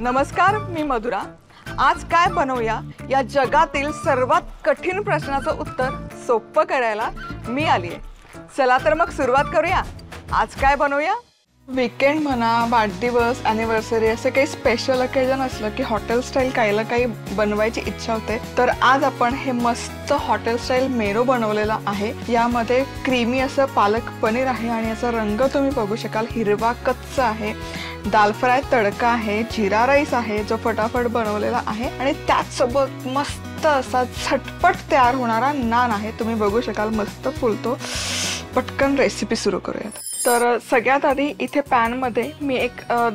नमस्कार, मी मधुरा। आज काय बनवूया या जगातील सर्वात कठीण प्रश्नाचं उत्तर सोपं करायला मी आली आहे। चला तर मग सुरुवात करूया। आज काय बनवूया? वीकेंड म्हणा, वाढदिवस, ॲनिव्हर्सरी असे काही स्पेशल ओकेजन असलं की हॉटेल स्टाईल काही बनवायची इच्छा होते। तर आज आपण हे मस्त हॉटेल स्टाईल मेनू बनवलेला आहे। यामध्ये क्रीमी असं पालक पनीर आहे आणि याचा रंग तुम्ही बघू शकाल, हिरवा कच्चा आहे। दाल फ्राय तडका आहे, जीरा राईस आहे जो फटाफट बनवलेला आहे आणि त्याचसोबत मस्त असा झटपट तयार होणारा नान आहे। तुम्ही बघू शकाल मस्त फुलतो। पटकन रेसिपी सुरू करूयात। तर सगळ्यात आधी इथे पॅन मध्ये मी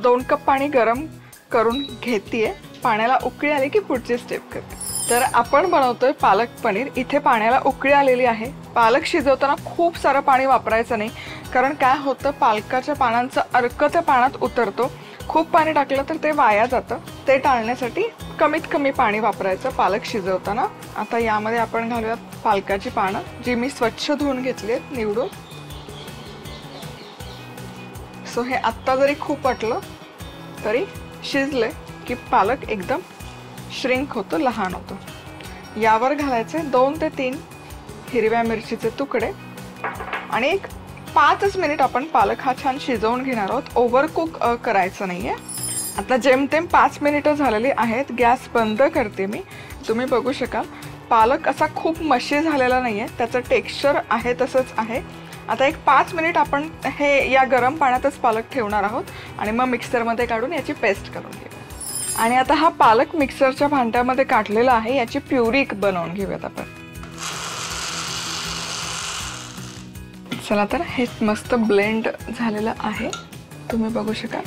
2 कप पाणी गरम करून घेतेय। पाण्याला उकळी आली की पुढची स्टेप करते। तर आपण बनवतोय पालक पनीर। इथे पाण्याला उकळी आलेली आहे। पालक शिजवताना खूप सारं पाणी वापरायचं नाही, कारण काय होतं पालकाच्या पानांचा अर्क त्या पाण्यात उतरतो। खूप पाणी टाकलं तर ते वाया जातं। ते टाळण्यासाठी कमीत कमी पाणी वापरायचं पालक शिजवताना। आता यामध्ये आपण घालूयात पालकाची पानं, जी मी स्वच्छ धुवून घेतली आहेत निवडून। सो हे आत्ता जरी खूप वाटलं तरी शिजले की पालक एकदम श्रिंक होतो, लहान होतो। यावर घालायचे 2 ते 3 हिरव्या मिरचीचे तुकडे आणि 5 मिनिट आपण पालक हा छान शिजवून घेणार आहोत। ओव्हर कुक करायचं नाहीये। आता जेमतेम 5 मिनिटं झालेली आहेत। गॅस बंद करते मी। तुम्ही बघू शकाल पालक असा खूप मशी झालेला नाहीये, त्याचं टेक्स्चर आहे तसंच आहे। आता 5 मिनिट आपण हे या गरम पाण्यातच पालक ठेवणार आहोत आणि मग मिक्सरमध्ये काढून याची पेस्ट करून घेऊया। आणि आता हा पालक मिक्सरच्या भांड्यामध्ये काढलेला आहे, याची प्युरी बनवून घेऊयात आपण। चला तर हे मस्त ब्लेंड झालेलं आहे। तुम्ही बघू शकाल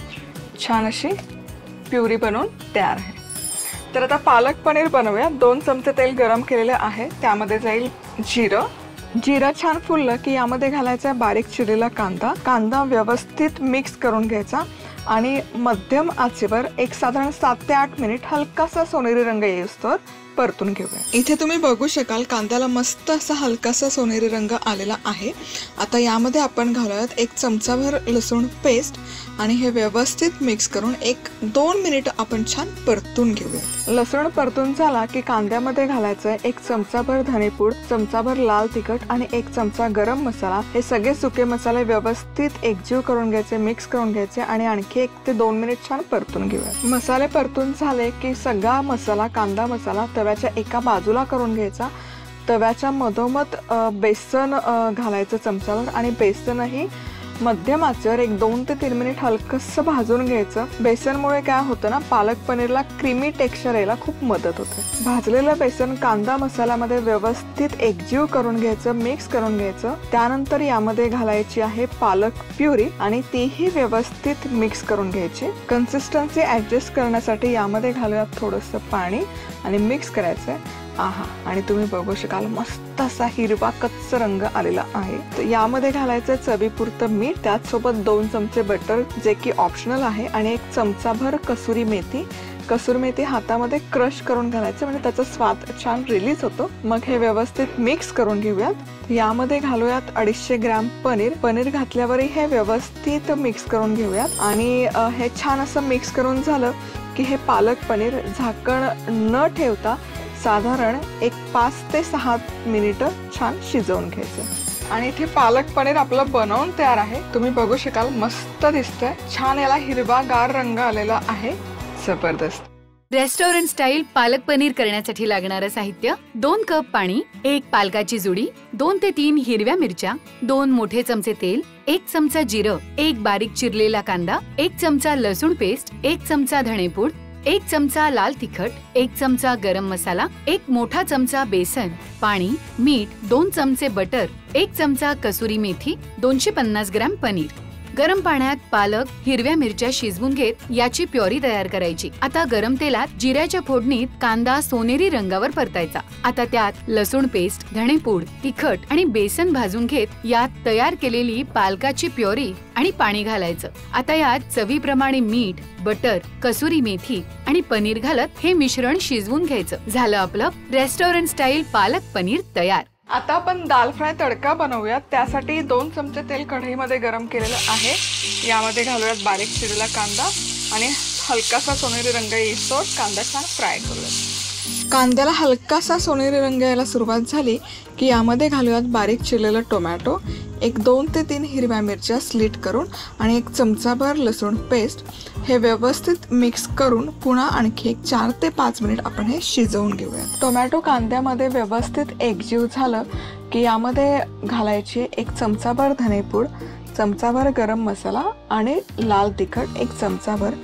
छान अशी प्युरी बनवून तयार आहे। तर आता पालक पनीर बनवूया। 2 चमचे तेल गरम केलेले आहे, त्यामध्ये जाईल जिरं छान फुललं की यामध्ये घालायचा बारीक चिरलेला कांदा व्यवस्थित मिक्स करून घ्यायचा आणि मध्यम आचेवर साधारण 7 ते 8 मिनिट हलकासा सोनेरी रंग येईस्तोवर परतून घेऊया। इथे तुम्ही बघू शकाल कांद्याला मस्त असा हलकासा सोनेरी रंग आलेला आहे। आता यामध्ये आपण घालूयात 1 चमचाभर लसूण पेस्ट आणि हे व्यवस्थित मिक्स करून 1-2 मिनिट आपण छान परतून घेऊया। लसूण परतून झाला की कांद्यामध्ये घालायचं 1 चमचाभर धनेपूड, चमचाभर लाल तिखट आणि 1 चमचा गरम मसाला। हे सगळे सुके मसाले व्यवस्थित एकजीव करून घ्यायचे, मिक्स करून घ्यायचे आणि आणखी 1 ते 2 मिनिट छान परतून घेऊया। मसाले परतून झाले की सगळा मसाला, कांदा मसाला तव्याच्या एका बाजूला करून घ्यायचा। तव्याच्या मधोमध बेसन घालायचं चमचाभर आणि बेसनही मध्यम आचेवर 2 ते 3 मिनिट हलकसं भाजून घ्यायचं। बेसनमुळे काय होतं ना, पालक पनीरला क्रीमी टेक्स्चर यायला खूप मदत होते। भाजलेलं बेसन कांदा मसाल्यामध्ये व्यवस्थित एकजीव करून घ्यायचं, मिक्स करून घ्यायचं। त्यानंतर यामध्ये घालायची आहे पालक प्युरी आणि तीही व्यवस्थित मिक्स करून घ्यायची। कन्सिस्टन्सी ऍडजस्ट करण्यासाठी यामध्ये घालूयात थोडंसं पाणी आणि मिक्स करायचंय। आहा, आणि तुम्ही बघू शकाल मस्त असा हिरवा कच्चा रंग आलेला आहे। तर यामध्ये घालायचं चवीपुरतं मीठ, त्याचसोबत 2 चमचे बटर जे की ऑप्शनल आहे आणि 1 चमचाभर कसुरी मेथी हातामध्ये क्रश करून घालायचं, म्हणजे त्याचा स्वाद छान रिलीज होतो। मग हे व्यवस्थित मिक्स करून घेऊयात। यामध्ये घालूयात 250 ग्रॅम पनीर घातल्यावरही हे व्यवस्थित मिक्स करून घेऊयात आणि हे छान असं मिक्स करून झालं की हे पालक पनीर झाकण न ठेवता साधारण 5 ते 6 मिनिटं छान शिजवून घ्यायचं। आणि इथे पालक पनीर आपलं बनवून तयार आहे। तुम्ही बघू शकाल मस्त दिसतंय, छान याला हिरवागार रंग आलेला आहे, जबरदस्त। रेस्टॉरंट स्टाईल पालक पनीर करण्यासाठी लागणारं साहित्य: 2 कप पाणी, 1 पालकाची जुडी, 2 ते 3 हिरव्या मिरच्या, 2 मोठे चमचे तेल, 1 चमचा जिरं, 1 बारीक चिरलेला कांदा, 1 चमचा लसूण पेस्ट, 1 चमचा धणेपूड, 1 चमचा लाल तिखट, 1 चमचा गरम मसाला, 1 मोठा चमचा बेसन, पाणी, मीठ, 2 चमचे बटर, 1 चमचा कसुरी मेथी, 250 ग्रॅम पनीर। गरम पाण्यात पालक, हिरव्या मिरच्या शिजवून घेत याची प्युरी तयार करायची। आता गरम तेलात जिऱ्याच्या फोडणीत कांदा सोनेरी रंगावर परतायचा। आता त्यात लसूण पेस्ट, धणेपूड, तिखट आणि बेसन भाजून घेत यात तयार केलेली पालकाची प्युरी आणि पाणी घालायचं। आता यात चवीप्रमाणे मीठ, बटर, कसुरी मेथी आणि पनीर घालत हे मिश्रण शिजवून घ्यायचं। झालं आपलं रेस्टॉरंट स्टाईल पालक पनीर तयार। आता आपण दाल फ्राय तडका बनवूयात। त्यासाठी 2 चमचे तेल कढईमध्ये गरम केलेलं आहे। यामध्ये घालूयात बारीक चिरलेला कांदा आणि हलकासा सोनेरी रंग येतो कांदा छान फ्राय करूयात। कांद्याला हलकासा सोनेरी रंग यायला सुरुवात झाली की यामध्ये घालूयात बारीक चिरलेलं टोमॅटो, एक 2 ते 3 हिरव्या मिरच्या स्लिट करून आणि 1 चमचाभर लसूण पेस्ट। हे व्यवस्थित मिक्स करून पुन्हा आणखी एक 4 ते 5 मिनिट आपण हे शिजवून घेऊयात। टोमॅटो कांद्यामध्ये व्यवस्थित एकजीव झालं की यामध्ये घालायची 1 चमचाभर धनेपूड, चमचाभर गरम मसाला आणि लाल तिखट 1 चमचाभर।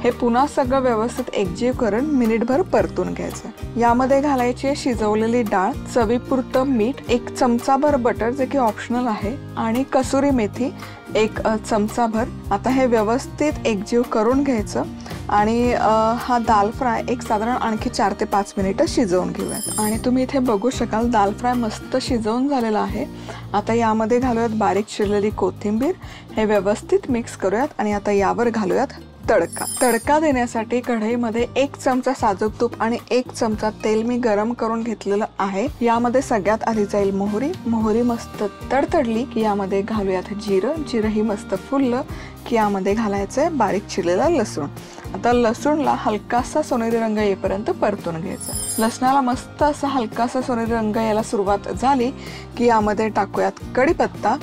हे पुन्हा सगळं व्यवस्थित एकजीव करून मिनिटभर परतून घ्यायचं। यामध्ये घालायची शिजवलेली डाळ, चवीपुरतं मीठ, 1 चमचाभर बटर जे की ऑप्शनल आहे आणि कसुरी मेथी 1 चमचाभर। आता हे व्यवस्थित एकजीव करून घ्यायचं आणि हा दाल फ्राय एक साधारण आणखी 4 ते 5 मिनिटं शिजवून घेऊयात। आणि तुम्ही इथे बघू शकाल दाल फ्राय मस्त शिजवून झालेला आहे। आता यामध्ये घालूयात बारीक चिरलेली कोथिंबीर, हे व्यवस्थित मिक्स करूयात आणि आता यावर घालूयात तडका। तडका देण्यासाठी कढईमध्ये 1 चमचा साजूक तूप आणि 1 चमचा तेल मी गरम करून घेतलेलं आहे। यामध्ये सगळ्यात आधी जाईल मोहरी मस्त तडतडली की यामध्ये घालूयात जिरं ही मस्त फुललं की यामध्ये घालायचंय बारीक चिरलेला लसूण। आता लसूणला हलकासा सोनेरी रंग येईपर्यंत परतून घ्यायचं। लसणाला मस्त असा हलकासा सोनेरी रंग यायला सुरुवात झाली की यामध्ये टाकूयात कढीपत्ता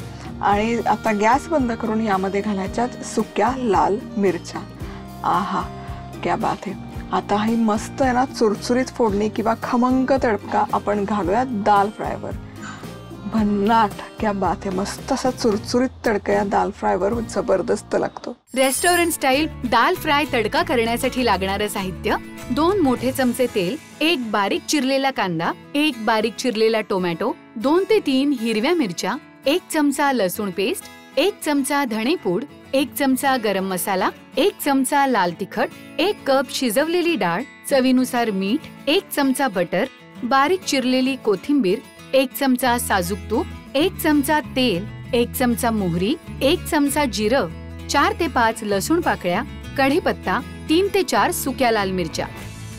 आणि आता गॅस बंद करून यामध्ये घालायच्यात सुक्या लाल मिरच्या। आहा क्या बात है। आता ही मस्त आहे ना चुरचुरीत फोडणी किंवा खमंग तडका आपण घालूयात दाल फ्रायवर। भन्नाट क्या बात है। मस्त असा चुरचुरीत तडका या दाल फ्रायवर जबरदस्त लागतो। रेस्टॉरंट स्टाईल दाल फ्राय तडका करण्यासाठी लागणारं साहित्य: 2 मोठे चमचे तेल, 1 बारीक चिरलेला कांदा, 1 बारीक चिरलेला टोमॅटो, 2 ते 3 हिरव्या मिरच्या, 1 चमचा लसूण पेस्ट, 1 चमचा धणेपूड, 1 चमचा गरम मसाला, 1 चमचा लाल तिखट, 1 कप शिजवलेली डाळ, चवीनुसार मीठ, 1 चमचा बटर, बारीक चिरलेली कोथिंबीर, 1 चमचा साजूक तूप, 1 चमचा तेल, 1 चमचा मोहरी, 1 चमचा जिरं, 4 ते 5 लसूण पाकळ्या, कढीपत्ता, 3 ते 4 सुक्या लाल मिरच्या।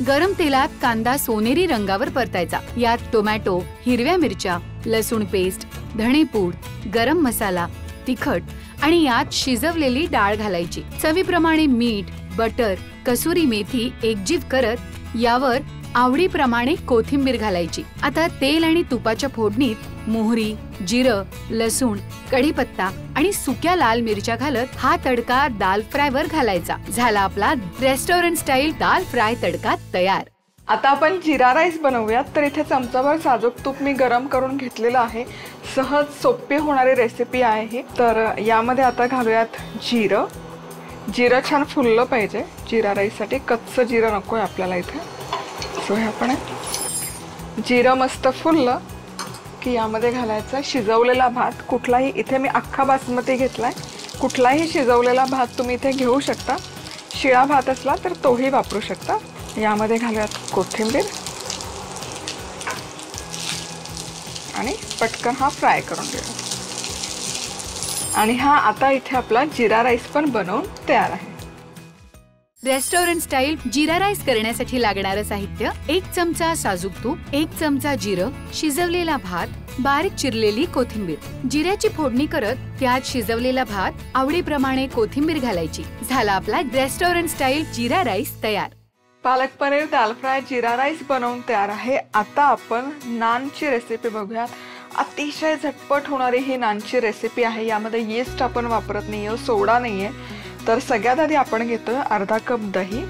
गरम तेलात कांदा सोनेरी रंगावर परतायचा। यात टोमॅटो, हिरव्या मिरच्या, लसूण पेस्ट, धणेपूड, गरम मसाला, तिखट आणि यात शिजवलेली डाळ घालायची। चवीप्रमाणे मीठ, बटर, कसुरी मेथी एकजीव करत यावर आवडीप्रमाणे कोथिंबीर घालायची। आता तेल आणि तुपाच्या फोडणीत मोहरी, जिरं, लसूण, कढीपत्ता आणि सुक्या लाल मिरच्या घालत हा तडका दाल फ्रायवर घालायचा। झाला आपला रेस्टॉरंट स्टाईल दाल फ्राय तडका तयार। आता आपण जिरा राईस बनवूयात। तर इथे चमचाभर साजूक तूप मी गरम करून घेतलेलं आहे। सहज सोपी होणारी रेसिपी आहे ही। तर यामध्ये आता घालूयात जिरं छान फुललं पाहिजे। जिरा राईससाठी कच्चं जिरं नको आहे आपल्याला इथे। सो हे आपण जिरं मस्त फुललं की यामध्ये घालायचा शिजवलेला भात। कुठलाही, इथे मी अख्खा बासमती घेतलाय, कुठलाही शिजवलेला भात तुम्ही इथे घेऊ शकता। शिळा भात असला तर तोही वापरू शकता। यामध्ये घालूयात कोथिंबीर आणि पटकन हा फ्राय करून घेऊया। आणि हा आता इथे आपला जिरा राईस पण बनवून तयार आहे। रेस्टॉरंट स्टाईल जिरा राईस करण्यासाठी लागणारं साहित्य: 1 चमचा साजूक तूप, 1 चमचा जिरं, शिजवलेला भात, बारीक चिरलेली कोथिंबीर। जिऱ्याची फोडणी करत त्यात शिजवलेला भात, आवडीप्रमाणे कोथिंबीर घालायची। झाला आपला रेस्टॉरंट स्टाईल जिरा राईस तयार। पालक पनीर दाल फ्राय जिरा राईस बनवून तयार आहे। आता आपण नानची रेसिपी बघूयात। अतिशय झटपट होणारी ही नानची रेसिपी आहे। यामध्ये यीस्ट आपण वापरत नाहीये, सोडा नाहीये। तर सगळ्यात आधी आपण घेतोय अर्धा कप दही।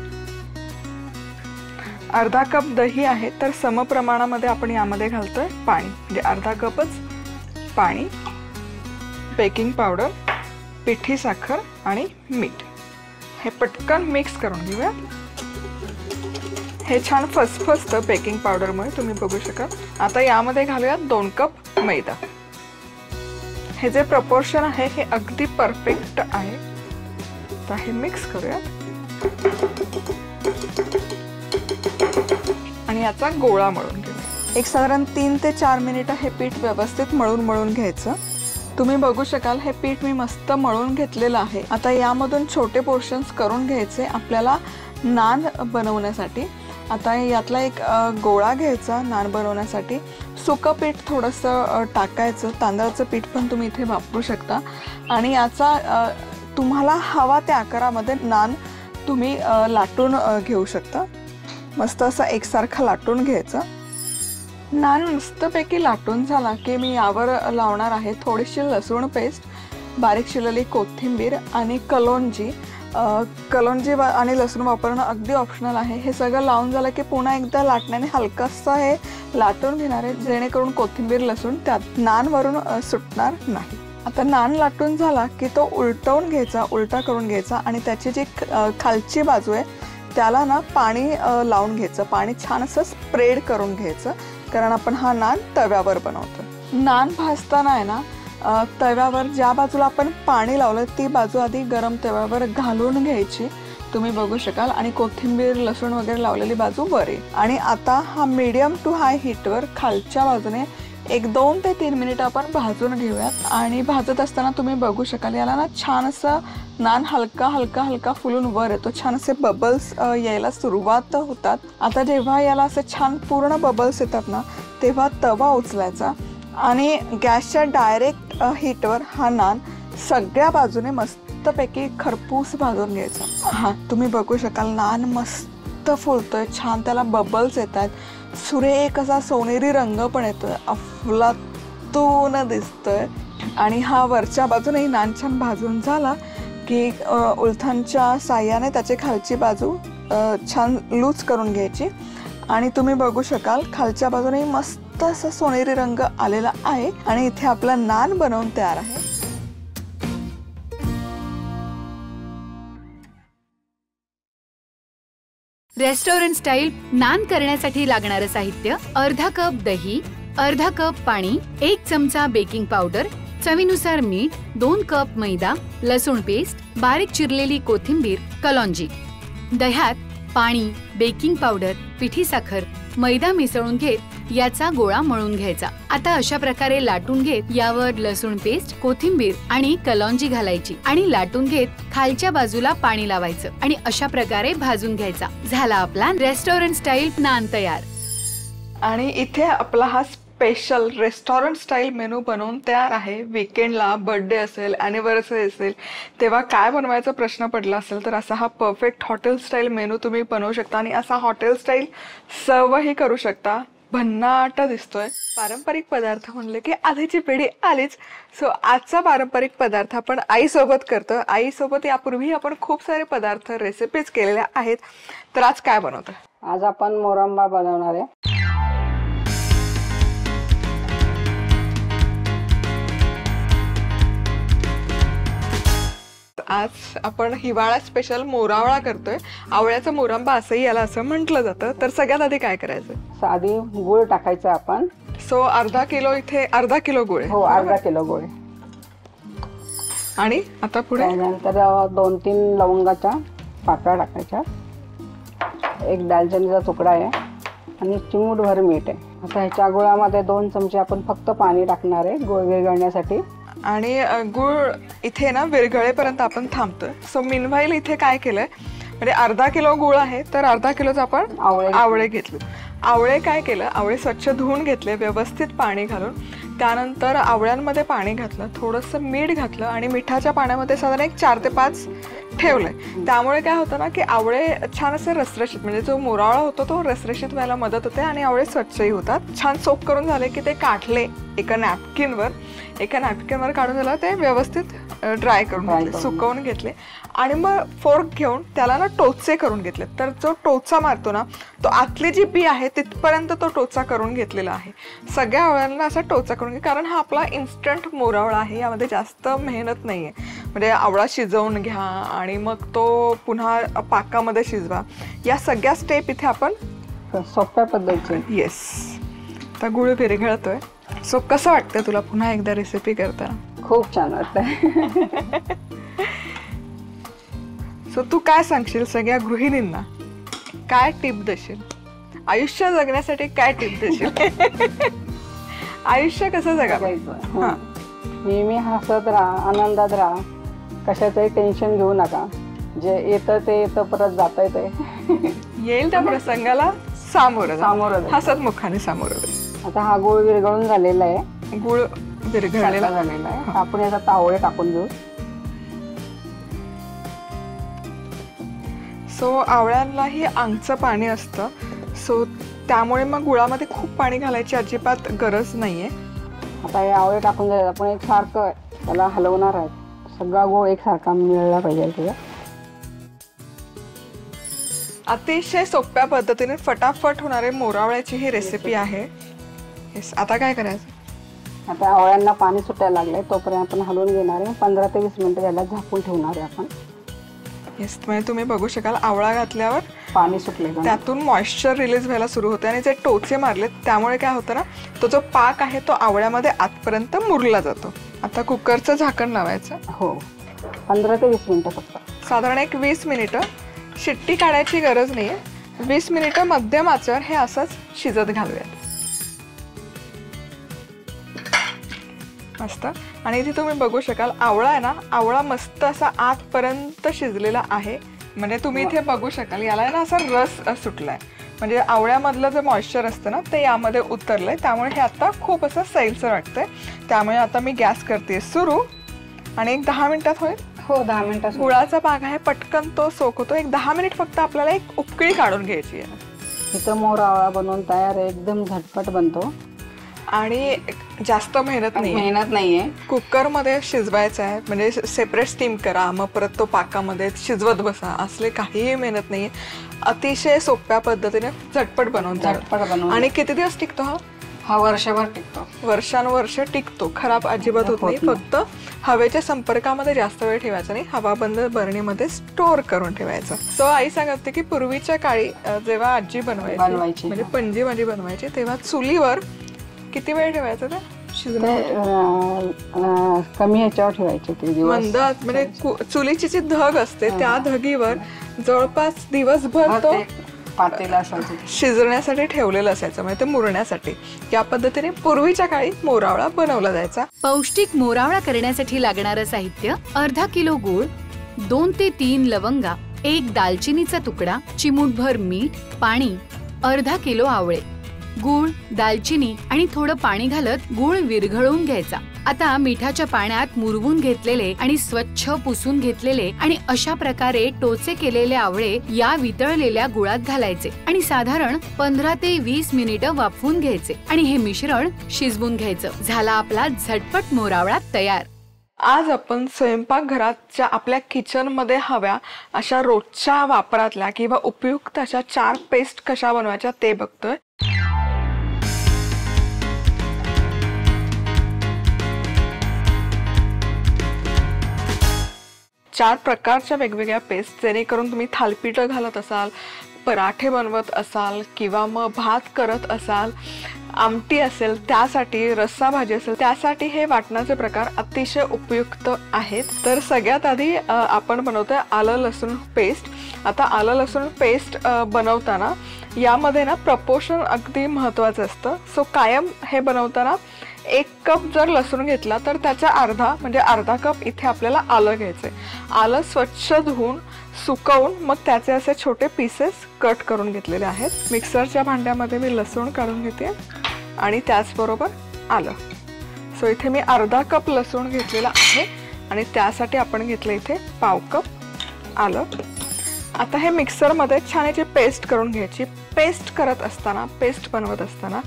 अर्धा कप दही आहे तर समप्रमाणामध्ये आपण यामध्ये घालतोय पाणी, म्हणजे अर्धा कपच पाणी, बेकिंग पावडर, पिठी साखर आणि मीठ। हे पटकन मिक्स करून घेऊया। हे छान फसफसतं बेकिंग पावडरमुळे, तुम्ही बघू शकाल। आता यामध्ये घालूयात 2 कप मैदा। हे जे प्रपोर्शन आहे हे अगदी परफेक्ट आहे। तर हे मिक्स करूयात आणि याचा गोळा मळून घेऊया। एक साधारण 3 ते 4 मिनिटं हे पीठ व्यवस्थित मळून घ्यायचं। तुम्ही बघू शकाल हे पीठ मी मस्त मळून घेतलेलं आहे। आता यामधून छोटे पोर्शन्स करून घ्यायचे आपल्याला नान बनवण्यासाठी। आता यातला एक गोळा घ्यायचा नान बनवण्यासाठी। सुकं पीठ थोडंसं टाकायचं, तांदळाचं पीठ पण तुम्ही इथे वापरू शकता। आणि याचा तुम्हाला हवा त्या आकारामध्ये नान तुम्ही लाटून घेऊ शकता. मस्त असा एकसारखा लाटून घ्यायचा. नान मस्तपैकी लाटून झाला की मी यावर लावणार आहे थोडीशी लसूण पेस्ट, बारीक चिरलेली कोथिंबीर आणि कलोंजी. कलोंजी आणि लसूण वापरणं अगदी ऑप्शनल आहे. हे सगळं लावून झालं की पुन्हा एकदा लाटण्याने हलकंसं हे लाटून घेणार आहे, जेणेकरून कोथिंबीर लसूण त्यात नानवरून सुटणार नाही. आता नान लाटून झाला की तो उलटवून घ्यायचा, उलटा करून घ्यायचा आणि त्याची जी खालची बाजू आहे त्याला ना पाणी लावून घ्यायचं. पाणी छान असं स्प्रेड करून घ्यायचं, कारण आपण हा नान तव्यावर बनवतो. नान भाजताना आहे ना तव्यावर ज्या बाजूला आपण पाणी लावलं ती बाजू आधी गरम तव्यावर घालून घ्यायची, तुम्ही बघू शकाल. आणि कोथिंबीर लसूण वगैरे लावलेली बाजू वर आहे. आणि आता हा मीडियम टू हाय हीटवर खालच्या बाजूने 1-2 ते 3 मिनिटं आपण भाजून घेऊयात. आणि भाजत असताना तुम्ही बघू शकाल याला ना छान असं नान हलका हलका हलका फुलून वर येतो. छान असे बबल्स यायला सुरुवात होतात. आता जेव्हा याला असे छान पूर्ण बबल्स येतात ना तेव्हा तवा उचलायचा आणि गॅसच्या डायरेक्ट हीटवर हा नान सगळ्या बाजूने मस्तपैकी खरपूस भाजून घ्यायचा. हा तुम्ही बघू शकाल नान मस्त फुलतोय, छान त्याला बबल्स येत आहेत, सुरेख असा सोनेरी रंग पण येतोय, अफलातून दिसतोय. आणि हा वरच्या बाजूनेही नान छान भाजून झाला की उलथांच्या साह्याने त्याची खालची बाजू छान लूज करून घ्यायची. आणि तुम्ही बघू शकाल खालच्या बाजूने मस्त असा सोनेरी रंग आलेला आहे. आणि इथे आपला नान बनवून तयार आहे. रेस्टॉरंट स्टाईल नान करण्यासाठी लागणारं साहित्य: अर्धा कप दही, अर्धा कप पाणी, 1 चमचा बेकिंग पावडर, चवीनुसार मीठ, 2 कप मैदा, लसूण पेस्ट, बारीक चिरलेली कोथिंबीर, कलौंजी. दह्यात पाणी, बेकिंग पावडर, पिठी साखर, मैदा मिसळून घेत याचा गोळा मळून घ्यायचा. आता अशा प्रकारे लाटून घेत यावर लसूण पेस्ट, कोथिंबीर आणि कलौंजी घालायची आणि लाटून घेत खालच्या बाजूला पाणी लावायचं आणि अशा प्रकारे भाजून घ्यायचा. झाला आपला रेस्टॉरंट स्टाईल नान तयार. आणि इथे आपला हा स्पेशल रेस्टॉरंट स्टाईल मेनू बनवून तयार आहे. वीकेंडला बर्थडे असेल, ॲनिव्हर्सरी असेल तेव्हा काय बनवायचा प्रश्न पडला असेल तर असा हा परफेक्ट हॉटेल स्टाईल मेनू तुम्ही बनवू शकता आणि असा हॉटेल स्टाईल सर्वही करू शकता. भन्नाट दिसतोय. पारंपरिक पदार्थ म्हणले की आधीची पिढी आलीच. सो आजचा पारंपरिक पदार्थ आपण आईसोबत करतो. आईसोबत यापूर्वी आपण खूप सारे पदार्थ रेसिपीज केलेल्या आहेत. तर आज काय बनवतोय? आज आपण मोरंबा बनवणार आहे. आज आपण हिवाळा स्पेशल मोरावळा करतोय. आवळ्याचा मोरंबा असंही याला असं म्हटलं जातं. तर सगळ्यात आधी काय करायचं? साधी गुळ टाकायचं आपण. सो अर्धा किलो गुळ. हो, अर्धा किलो गुळ. आणि आता पुढे त्यानंतर 2-3 लवंगाच्या पाकळ्या टाकायच्या, 1 दालचिनीचा तुकडा आहे आणि चिमूटभर मीठ आहे. आता ह्याच्या गुळामध्ये 2 चमचे आपण फक्त पाणी टाकणार आहे गुळ विरघळण्यासाठी. आणि गुळ इथे ना विरघळेपर्यंत आपण थांबतोय. सो मीनवाईल इथे काय केलंय, म्हणजे अर्धा किलो गुळ आहे तर अर्धा किलोच आपण आवळे घेतले. आवळे काय केलं, आवळे स्वच्छ धुवून घेतले व्यवस्थित पाणी घालून. त्यानंतर आवळ्यांमध्ये पाणी घातलं, थोडंसं मीठ घातलं आणि मिठाच्या पाण्यामध्ये साधारण 4 ते 5 ठेवलंय. त्यामुळे काय होतं ना की आवळे छान असे रसरशीत, म्हणजे जो मोरावळा होतो तो रसरशीत व्हायला मदत होते आणि आवळे स्वच्छही होतात. छान सोप करून झाले की ते काढले एका नॅपकिनवर काढून झालं ते व्यवस्थित ड्राय करून घेतले, सुकवून घेतले. आणि मग फोर्क घेऊन त्याला ना टोचे करून घेतले. तर जो टोचा मारतो ना तो आतली जी बी आहे तिथपर्यंत तो टोचा करून घेतलेला आहे. सगळ्या आवळ्यांना असा टोचा करून घे, कारण हा आपला इन्स्टंट मोरावळा आहे. यामध्ये जास्त मेहनत नाही आहे. म्हणजे आवळा शिजवून घ्या आणि मग तो पुन्हा पाकामध्ये शिजवा, या सगळ्या स्टेप इथे आपण सोप्या पद्धतीने. येस. तर गुळ विरघळतोय. सो कसं वाटतं तुला पुन्हा एकदा रेसिपी करताना? खूप छान वाटतंय. सो तू काय सांगशील सगळ्या गृहिणींना, काय टिप देशील आयुष्य जगण्यासाठी? काय टिप देशील? आयुष्य कसं जगायचं? नेहमी हसत राहा, आनंदात राहा, कशाचंही टेन्शन घेऊ नका. जे येतं ते येतं, परत जात ते येईल त्या प्रसंगाला सामोरं हसत मुखाने सामोरं. आता हा गुळ विरघळून झालेला आहे. गुळ विरघळलेला झालेला आहे. आपण याचा आवळे टाकून घेऊ. सो आवळ्यांनाही अंगचं पाणी असतं, सो त्यामुळे मग गुळामध्ये खूप पाणी घालायची अजिबात गरज नाहीये. आता हे आवळे टाकून झाले, आपण एकसारखं त्याला हलवणार आहे. सगळा गोळ एकसारखा मिळला पाहिजे त्याला. अतिशय सोप्या पद्धतीने फटाफट होणारे मोरावळ्याची ही रेसिपी आहे. येस, आता काय करायचं? आता आवळ्यांना पाणी सुटायला लागलंय, तोपर्यंत आपण हलवून घेणार आहे. 15 ते 20 मिनिटं त्याला झाकून ठेवणार आहे आपण. येस, म्हणजे तुम्ही बघू शकाल आवळा घातल्यावर पाणी सुटले, त्यातून मॉइश्चर रिलीज व्हायला सुरू होते आणि जे टोचे मारलेत त्यामुळे काय होतं ना, तो जो पाक आहे तो आवळ्यामध्ये आतपर्यंत मुरला जातो. आता कुकरचं झाकण लावायचं. हो, 15 ते 20 मिनिटं फक्त. साधारण एक 20 मिनिटं. शिट्टी काढायची गरज नाही आहे. 20 मिनिटं मध्यम आचेवर हे असंच शिजत घालूयात. मस्त. आणि इथे तुम्ही बघू शकाल आवळा आहे ना, आवळा मस्त असा आतपर्यंत शिजलेला आहे. म्हणजे तुम्ही इथे बघू शकाल याला आहे ना असा रस सुटलाय, म्हणजे आवळ्यामधलं जे मॉइश्चर असतं ना ते यामध्ये उतरलंय. त्यामुळे हे आता खूप असं सैलसर वाटतंय. त्यामुळे आता मी गॅस करते सुरू आणि एक 10 मिनिटात होईल. हो, 10 मिनिटात. गुळाचा पाक आहे, पटकन तो सोकतो. एक 10 मिनिट फक्त आपल्याला एक उकळी काढून घ्यायची आहे. इथं मोरावळा बनवून तयार आहे. एकदम झटपट बनतो आणि जास्त मेहनत नाहीये. कुकरमध्ये शिजवायचं आहे, म्हणजे सेपरेट स्टीम करा, मग परत तो पाकामध्ये शिजवत बसा, असले काहीही मेहनत नाहीये. अतिशय सोप्या पद्धतीने झटपट बनवून. आणि किती दिवस टिकतो हा? वर्षभर टिकतो. वर्षानुवर्ष टिकतो, खराब अजिबात होत नाही. फक्त हवेच्या संपर्कामध्ये जास्त वेळ ठेवायचा नाही, हवाबंद बरणीमध्ये स्टोअर करून ठेवायचं. सो आई सांगत होती की पूर्वीच्या काळी जेव्हा आजी बनवायची म्हणजे पणजी माझी बनवायची, तेव्हा चुलीवर किती वेळ ठेवायचं ते कमी ह्याच्यावर ठेवायचे ते मंद, म्हणजे चुलीची जी धग असते त्या धगीवर जवळपास दिवसभर तो पातेला शिजण्यासाठी ठेवलेलं असायचं, म्हणजे ते मुरण्यासाठी. या पद्धतीने पूर्वीच्या काळी मोरावळा बनवला जायचा. पौष्टिक मोरावळा करण्यासाठी लागणारं साहित्य: अर्धा किलो गूळ, 2 ते 3 लवंगा, 1 दालचिनीचा तुकडा, चिमूटभर मीठ, पाणी, अर्धा किलो आवळे. गूळ, दालचिनी आणि थोडं पाणी घालत गूळ विरघळवून घ्यायचा. आता मिठाच्या पाण्यात मुरवून घेतलेले आणि स्वच्छ पुसून घेतलेले आणि अशा प्रकारे टोचे केलेले आवळे या वितळलेल्या गुळात घालायचे आणि साधारण 15 ते 20 मिनिटं वाफवून घ्यायचे आणि हे मिश्रण शिजवून घ्यायचं. झाला आपला झटपट मोरावळा तयार. आज आपण स्वयंपाकघराच्या आपल्या किचनमध्ये हव्या अशा रोजच्या वापरातल्या किंवा उपयुक्त अशा 4 पेस्ट कशा बनवायच्या ते बघतोय. 4 प्रकारच्या वेगवेगळ्या पेस्ट, जेणेकरून तुम्ही थालपीठं घालत असाल, पराठे बनवत असाल किंवा मग भात करत असाल, आमटी असेल त्यासाठी, रस्सा भाजी असेल त्यासाठी हे वाटणाचे प्रकार अतिशय उपयुक्त आहेत. तर सगळ्यात आधी आपण बनवतोय आलं लसूण पेस्ट. आता आलं लसूण पेस्ट बनवताना यामध्ये ना प्रपोर्शन अगदी महत्त्वाचं असतं. सो कायम हे बनवताना 1 कप जर लसूण घेतला तर त्याच्या अर्धा कप इथे आपल्याला आलं घ्यायचंय. आलं स्वच्छ धुवून सुकवून मग त्याचे असे छोटे पीसेस कट करून घेतलेले आहेत. मिक्सरच्या भांड्यामध्ये मी लसूण काढून घेते आणि त्याचबरोबर आलं. सो इथे मी अर्धा कप लसूण घेतलेला आहे आणि त्यासाठी आपण घेतलं इथे पाव कप आलं. आता हे मिक्सरमध्ये छान याची पेस्ट करून घ्यायची. पेस्ट बनवत असताना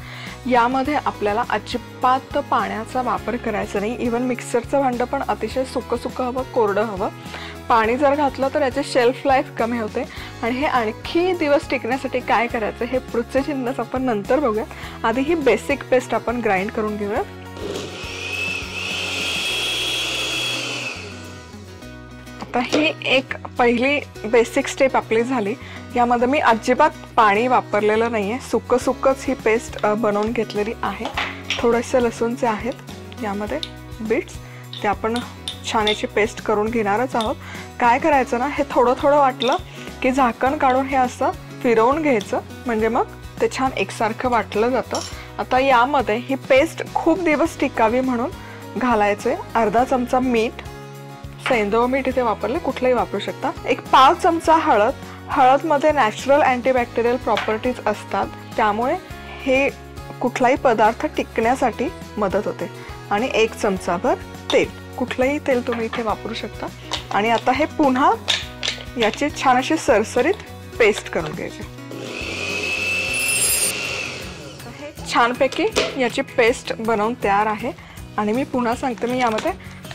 यामध्ये आपल्याला अजिबात पाण्याचा वापर करायचा नाही. इव्हन मिक्सरचं भांडं पण अतिशय सुकं हवं, कोरडं हवं. पाणी जर घातलं तर याची शेल्फ लाईफ कमी होते आणि हे आणखी दिवस टिकण्यासाठी काय करायचं हे पुढचे चिन्हच आपण नंतर बघूया. आधी ही बेसिक पेस्ट आपण ग्राइंड करून घेऊया. आता ही एक पहिली बेसिक स्टेप आपली झाली. यामध्ये मी अजिबात पाणी वापरलेलं नाही आहे, सुकंच ही पेस्ट बनवून घेतलेली आहे. थोडेसे लसूणचे आहेत यामध्ये बीट्स, ते आपण छान याची पेस्ट करून घेणारच आहोत. काय करायचं ना, हे थोडं वाटलं की झाकण काढून हे असं फिरवून घ्यायचं, म्हणजे मग ते छान एकसारखं वाटलं जातं. आता यामध्ये ही पेस्ट खूप दिवस टिकावी म्हणून घालायचे अर्धा चमचा मीठ, सैंधव मीठ इथे वापरले, कुठलंही वापरू शकता. एक 5 चमचा हळद. हळदमध्ये नॅचरल अँटीबॅक्टेरियल प्रॉपर्टीज असतात, त्यामुळे हे कुठलाही पदार्थ टिकण्यासाठी मदत होते. आणि 1 चमचाभर तेल, कुठलंही तेल तुम्ही इथे वापरू शकता. आणि आता हे पुन्हा याची छान अशी सरसरीत पेस्ट करून घ्यायची। छानपैकी याची पेस्ट बनवून तयार आहे आणि मी पुन्हा सांगते, मी यामध्ये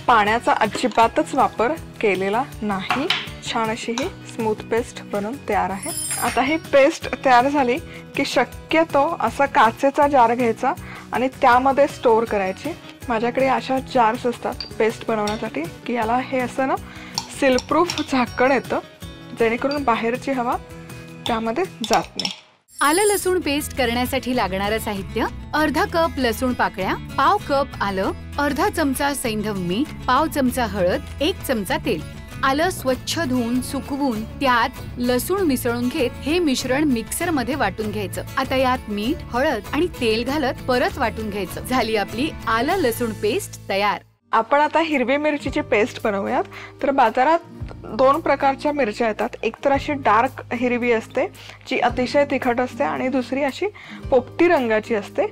पाण्याचा अजिबातच वापर केलेला नाही। छान अशी ही स्मूथ पेस्ट बनवून तयार आहे। आता ही पेस्ट तयार झाली की शक्यतो असा काचेचा जार घ्यायचा आणि त्यामध्ये स्टोअर करायची। माझ्याकडे अशा जार्स असतात पेस्ट बनवण्यासाठी की याला हे असं ना सीलप्रूफ झाकण येतं, जेणेकरून बाहेरची हवा त्यामध्ये जात नाही। आलं लसूण पेस्ट करण्यासाठी लागणारं साहित्य: अर्धा कप लसूण पाकळ्या, पाव कप आलं, अर्धा चमचा सैंधव मीठ, पाव चमचा हळद, 1 चमचा तेल। आलं स्वच्छ धुवून सुकवून त्यात लसूण मिसळून घेत हे मिश्रण मिक्सर मध्ये वाटून घ्यायचं। आता यात मीठ, हळद आणि तेल घालत परत वाटून घ्यायचं। झाली आपली आलं लसूण पेस्ट तयार। आपण आता हिरवी मिरचीची पेस्ट बनवूयात। तर बाजारात 2 प्रकारच्या मिरच्या येतात, एक तर अशी डार्क हिरवी असते जी अतिशय तिखट असते आणि दुसरी अशी पोपटी रंगाची असते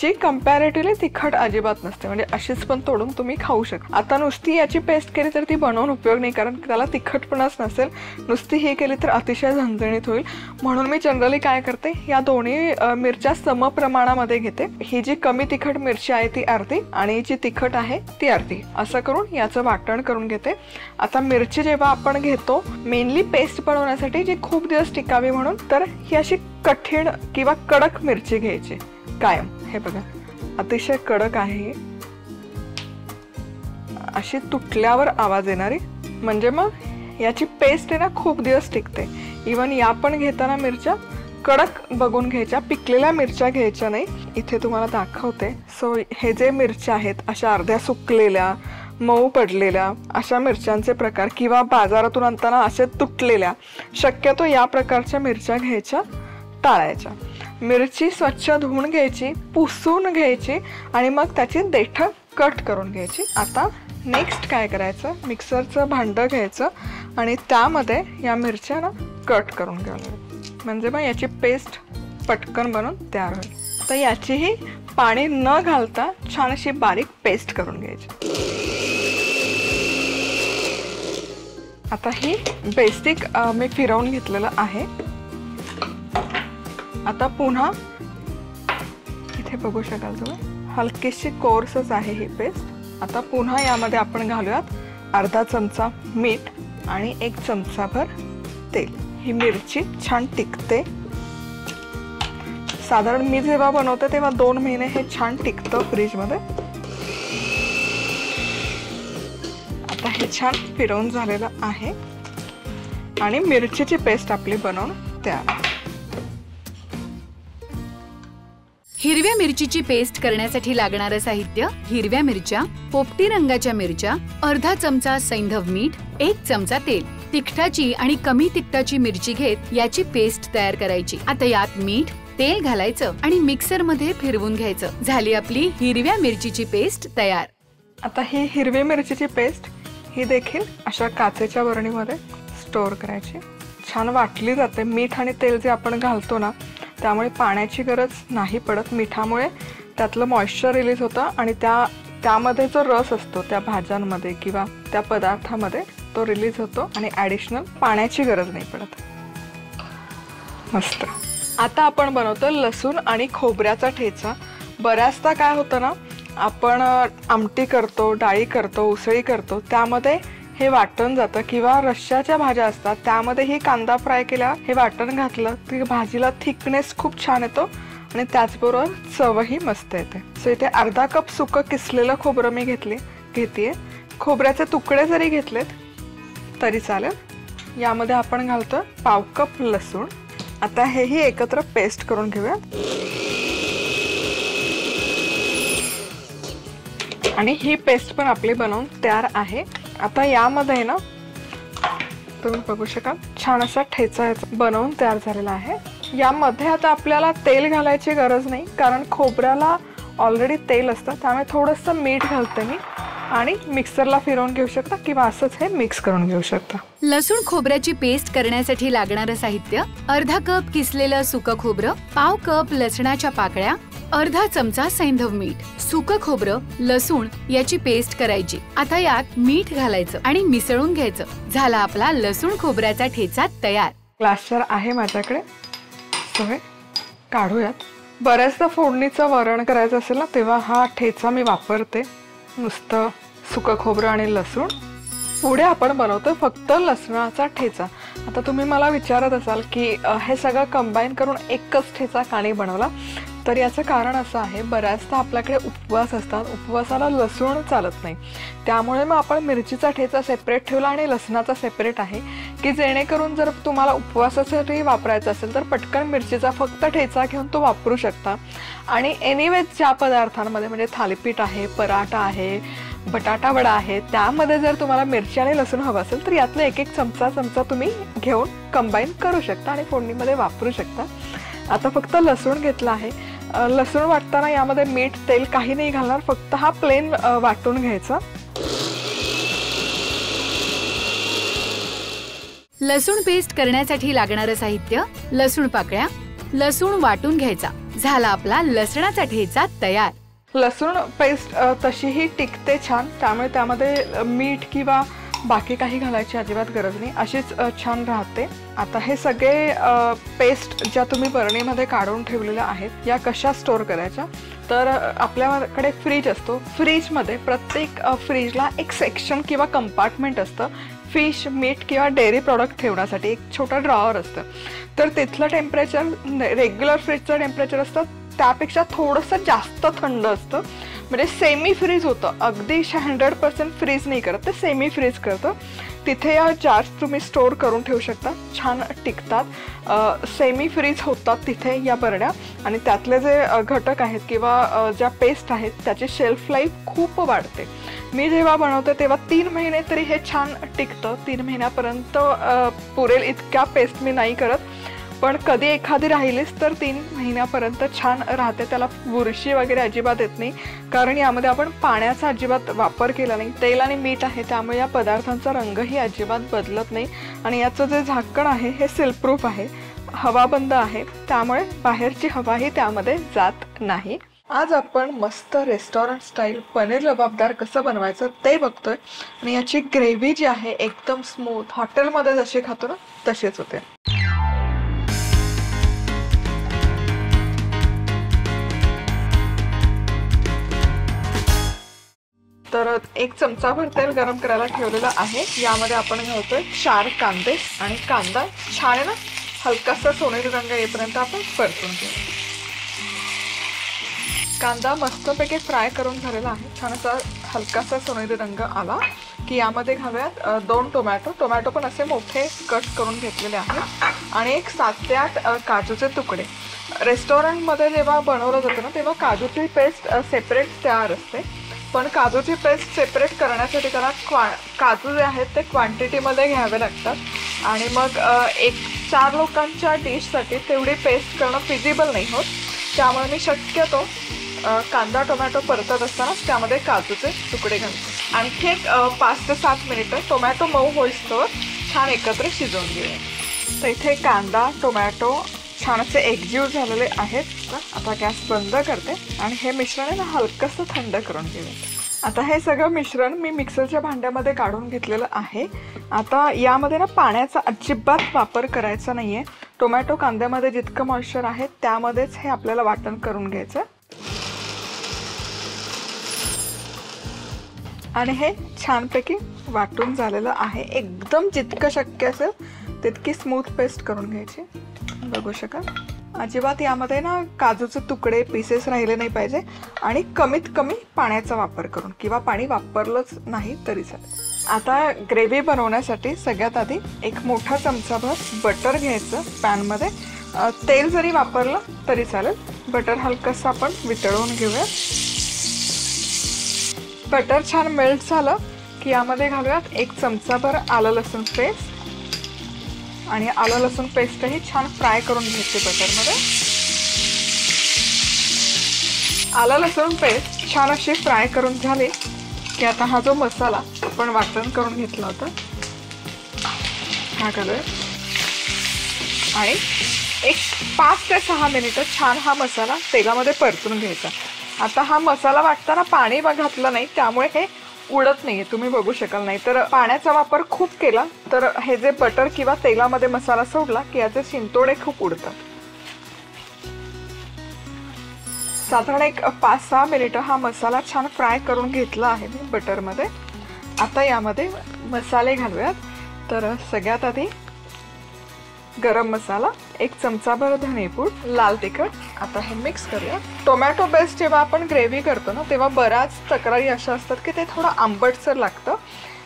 जी कंपॅरेटिव्हली तिखट अजिबात नसते, म्हणजे अशीच पण तोडून तुम्ही खाऊ शकता। आता नुसती याची पेस्ट केली तर ती बनवून उपयोग नाही, कारण त्याला तिखटपणाच नसेल। नुसती हे केली तर अतिशय झणझणीत होईल, म्हणून मी जनरली काय करते, या दोन्ही मिरच्या समप्रमाणामध्ये घेते। ही जी कमी तिखट मिरची आहे ती अर्धी आणि जी तिखट आहे ती अर्धी, असं करून याचं वाटण करून घेते। आता मिरची जेव्हा आपण घेतो मेनली पेस्ट बनवण्यासाठी जी खूप दिवस टिकावी म्हणून, तर ही अशी कठीण किंवा कडक मिरची घ्यायची कायम। हे बघा अतिशय कडक आहे, अशी तुटल्यावर आवाज येणारी, म्हणजे मग याची पेस्ट आहे ना खूप दिवस टिकते। इवन या पण घेताना मिरच्या कडक बघून घ्यायच्या, पिकलेल्या मिरच्या घ्यायच्या नाही। इथे तुम्हाला दाखवते। सो हे जे मिरच्या आहेत अशा अर्ध्या सुकलेल्या, मऊ पडलेल्या अशा मिरच्यांचे प्रकार, किंवा बाजारातून आणताना अशा तुटलेल्या, शक्यतो या प्रकारच्या मिरच्या घ्यायच्या टाळायच्या। मिरची स्वच्छ धुवून घ्यायची, पुसून घ्यायची आणि मग त्याची देठं कट करून घ्यायची। आता नेक्स्ट काय करायचं, मिक्सरचं भांडं घ्यायचं आणि त्यामध्ये या मिरच्या ना कट करून घ्यायला, म्हणजे मग याची पेस्ट पटकन बनवून तयार होईल। तर याचीही पाणी न घालता छान अशी बारीक पेस्ट करून घ्यायची। आता ही बेसिक मी फिरवून घेतलेलं आहे। आता पुन्हा इथे बघू शकाल तुम्ही हलकीशी कोर्सच आहे ही पेस्ट। आता पुन्हा यामध्ये आपण घालूयात अर्धा चमचा मीठ आणि 1 चमचाभर तेल। ही मिरची छान टिकते, साधारण मी जेव्हा बनवते तेव्हा 2 महिने हे छान टिकतं फ्रीजमध्ये। आता हे छान फिरवून झालेलं आहे आणि मिरचीची पेस्ट आपली बनवून तयार आहे। हिरव्या मिरचीची पेस्ट करण्यासाठी लागणारं साहित्य: हिरव्या मिरच्या, पोपटी रंगाच्या मिरच्या, अर्धा चमचा सैंधव मीठ, 1 चमचा तेल। तिखटाची आणि कमी तिखटाची मिरची घेत याची पेस्ट तयार करायची। आता यात मीठ, तेल घालायचं आणि मिक्सर मध्ये फिरवून घ्यायचं। झाली आपली हिरव्या मिरचीची पेस्ट तयार। आता ही हिरवी मिरचीची पेस्ट ही देखील अशा काचेच्या बरणीमध्ये स्टोअर करायची। छान वाटली जाते। मीठ आणि तेल जे आपण घालतो ना त्यामुळे पाण्याची गरज नाही पडत। मिठामुळे त्यातलं मॉइश्चर रिलीज होतं आणि त्यामध्ये जो रस असतो त्या भाज्यांमध्ये किंवा त्या पदार्थामध्ये तो रिलीज होतो आणि ॲडिशनल पाण्याची गरज नाही पडत। मस्त। आता आपण बनवतो लसूण आणि खोबऱ्याचा ठेचा। बऱ्याचदा काय होतं ना, आपण आमटी करतो, डाळी करतो, उसळी करतो, त्यामध्ये हे वाटण जातं, किंवा रश्श्याच्या भाज्या असतात त्यामध्येही कांदा फ्राय केला हे वाटण घातलं की भाजीला थिकनेस खूप छान येतो आणि त्याचबरोबर चवही मस्त येते। सो इथे अर्धा कप सुकं किसलेलं खोबरं मी घेतेय। खोबऱ्याचे तुकडे जरी घेतलेत तरी चालेल। यामध्ये आपण घालतो पाव कप लसूण। आता हेही एकत्र पेस्ट करून घेऊया आणि ही पेस्ट पण आपली बनवून तयार आहे। आता यामध्ये ना तुम्ही बघू शकाल छान असा ठेचा बनवून तयार झालेला आहे। यामध्ये आता आपल्याला तेल घालायची गरज नाही, कारण खोबऱ्याला ऑलरेडी तेल असतं, त्यामुळे थोडंसं मीठ घालते मी आणि मिक्सरला फिरवून घेऊ शकता किंवा असंच हे मिक्स करून घेऊ शकता. लसूण खोबऱ्याची पेस्ट करण्यासाठी लागणारं साहित्य: अर्धा कप किसलेलं सुकं खोबरं, पाव कप लसणाच्या पाकळ्या, अर्धा चमचा सैंधव मीठ. सुकं खोबरं, लसूण याची पेस्ट करायची. आता यात मीठ घालायचं आणि मिसळून घ्यायचं. झाला आपला लसूण खोबऱ्याचा ठेचा तयार. ग्लास जार आहे माझ्याकडे, तो हे काढूयात. बऱ्याचदा फोडणीचं वरण करायचं असेल ना तेव्हा हा ठेचा मी वापरते. नुसतं सुकं खोबरं आणि लसूण. पुढे आपण बनवतो फक्त लसणाचा ठेचा. आता तुम्ही मला विचारत असाल की हे सगळं कंबाईन करून एकच ठेचा का नाही बनवला, तर याचं कारण असं आहे, बऱ्याचदा आपल्याकडे उपवास असतात, उपवासाला लसूण चालत नाही, त्यामुळे मग आपण मिरचीचा ठेचा सेपरेट ठेवला आणि लसणाचा सेपरेट आहे, की जेणेकरून जर तुम्हाला उपवासासाठी वापरायचा असेल तर पटकन मिरचीचा फक्त ठेचा घेऊन तो वापरू शकता. आणि एनिवेज ज्या पदार्थांमध्ये म्हणजे थालीपीठ आहे, पराठा आहे, बटाटा वडा आहे, त्यामध्ये जर तुम्हाला मिरची आणि लसूण हवं असेल तर यातलं एक एक चमचा तुम्ही घेऊन कंबाईन करू शकता आणि फोडणीमध्ये वापरू शकता. आता फक्त लसूण घेतला आहे. लसूण वाटताना यामध्ये मीठ, तेल काही नाही घालणार, फक्त हा प्लेन वाटून घ्यायचा. लसूण पेस्ट करण्यासाठी लागणारं साहित्य: लसूण पाकळ्या, लसूण वाटून घ्यायचा. झाला आपला लसणाचा ठेचा तयार. लसूण पेस्ट तशीही टिकते छान, त्यामुळे त्यामध्ये मीठ किंवा बाकी काही घालायची अजिबात गरज नाही, अशीच छान राहते. आता हे सगळे पेस्ट ज्या तुम्ही बरणीमध्ये काढून ठेवलेल्या आहेत या कशा स्टोअर करायच्या, तर आपल्याकडे फ्रीज असतो. फ्रीजमध्ये प्रत्येक फ्रीजला एक सेक्शन किंवा कंपार्टमेंट असतं फिश, मीठ किंवा डेअरी प्रॉडक्ट ठेवण्यासाठी. एक छोटं ड्रॉवर असतं, तर तिथलं टेम्परेचर रेग्युलर फ्रीजचं टेम्परेचर असतं त्यापेक्षा थोडंसं जास्त थंड असतं. म्हणजे सेमी फ्रीज होतं, अगदी 100% फ्रीज नाही करत, ते सेमी फ्रीज करतं. तिथे या जार्स तुम्ही स्टोअर करून ठेवू शकता, छान टिकतात. सेमी फ्रीज होतात तिथे या बरण्या, आणि त्यातले जे घटक आहेत किंवा ज्या पेस्ट आहेत त्याची शेल्फ लाईफ खूप वाढते. मी जेव्हा बनवते तेव्हा 3 महिने तरी हे छान टिकतं. 3 महिन्यापर्यंत पुरेल इतक्या पेस्ट मी नाही करत, पण कधी एखादी राहिलीच तर 3 महिन्यापर्यंत छान राहते. त्याला बुरशी वगैरे अजिबात येत नाही, कारण यामध्ये आपण पाण्याचा अजिबात वापर केला नाही. तेल आणि मीठ आहे, त्यामुळे या पदार्थांचा रंगही अजिबात बदलत नाही. आणि याचं जे झाकण आहे हे सिलप्रूफ आहे, हवाबंद आहे, त्यामुळे बाहेरची हवाही त्यामध्ये जात नाही. आज आपण मस्त रेस्टॉरंट स्टाईल पनीर लबाबदार कसं बनवायचं ते बघतोय. आणि याची ग्रेव्ही जी आहे एकदम स्मूथ, हॉटेलमध्ये जशी खातो ना तशीच होते. तर 1 चमचाभर तेल गरम करायला ठेवलेलं आहे. यामध्ये आपण घालतोय 4 कांदे, आणि कांदा छान आहे ना हलकासा सोनेरी रंग येईपर्यंत आपण परतून घेऊ. कांदा मस्तपैकी फ्राय करून झालेला आहे. छान असा हलकासा सोनेरी रंग आला की यामध्ये घालूयात 2 टोमॅटो. टोमॅटो पण असे मोठे कट करून घेतलेले आहेत, आणि एक 7 ते 8 काजूचे तुकडे. रेस्टॉरंटमध्ये जेव्हा बनवलं जातं ना तेव्हा काजूची पेस्ट सेपरेट तयार असते, पण काजूची पेस्ट सेपरेट करण्यासाठी त्याला काजू जे आहेत ते क्वांटिटीमध्ये घ्यावे लागतात, आणि मग 4 लोकांच्या डिशसाठी तेवढी पेस्ट करणं फिजिबल नाही होत. त्यामुळे मी शक्यतो कांदा टोमॅटो परतत असतानाच त्यामध्ये काजूचे तुकडे घालते. आणखी एक 5 ते 7 मिनिटं टोमॅटो मऊ होईस्तोवर छान एकत्र शिजवून घेऊया. तर इथे कांदा टोमॅटो छान असे एकजीव झालेले आहेत. आता गॅस बंद करते आणि हे मिश्रण आहे ना हलकंसं थंड करून घेऊया. आता हे सगळं मिश्रण मी मिक्सरच्या भांड्यामध्ये काढून घेतलेलं आहे. आता यामध्ये ना पाण्याचा अजिबात वापर करायचा नाही आहे. टोमॅटो कांद्यामध्ये जितकं मॉइश्चर आहे त्यामध्येच हे आपल्याला वाटण करून घ्यायचं, आणि हे छानपैकी वाटून झालेलं आहे. एकदम जितकं शक्य असेल तितकी स्मूथ पेस्ट करून घ्यायची. बघू शकाल अजिबात यामध्ये ना काजूचे तुकडे पीसेस राहिले नाही पाहिजे, आणि कमीत कमी पाण्याचा वापर करून, किंवा पाणी वापरलंच नाही तरी चालेल. आता ग्रेव्ही बनवण्यासाठी सगळ्यात आधी 1 मोठा चमचाभर बटर घ्यायचं पॅनमध्ये. तेल जरी वापरलं तरी चालेल. बटर हलकंसं आपण वितळवून घेऊया. बटर छान मेल्ट झालं की यामध्ये घालूयात 1 चमचाभर आलं लसूण पेस्ट, आणि आलं लसूण पेस्टही छान फ्राय करून घ्यायची बटरमध्ये. आलं लसूण पेस्ट छान अशी फ्राय करून झाली की आता हा जो मसाला आपण वाटण करून घेतला होता हा घालूया आणि एक 5 ते 6 मिनिटं छान हा मसाला तेलामध्ये परतून घ्यायचा. आता हा मसाला वाटताना पाणी घातलं नाही त्यामुळे हे उडत नाहीये, तुम्ही बघू शकाल. नाही तर पाण्याचा वापर खूप केला तर हे जे बटर किंवा तेलामध्ये मसाला सोडला की याचे शिंतोडे खूप उडतात. साधारण एक 5-6 मिनिटं हा मसाला छान फ्राय करून घेतला आहे मी बटरमध्ये. आता यामध्ये मसाले घालूयात. तर सगळ्यात आधी गरम मसाला, 1 चमचाभर धणेपूड, लाल तिखट. आता हे मिक्स करूया. टोमॅटो बेस्ड जेव्हा आपण ग्रेव्ही करतो ना तेव्हा बऱ्याच तक्रारी अशा असतात की ते थोडं आंबटसर लागतं.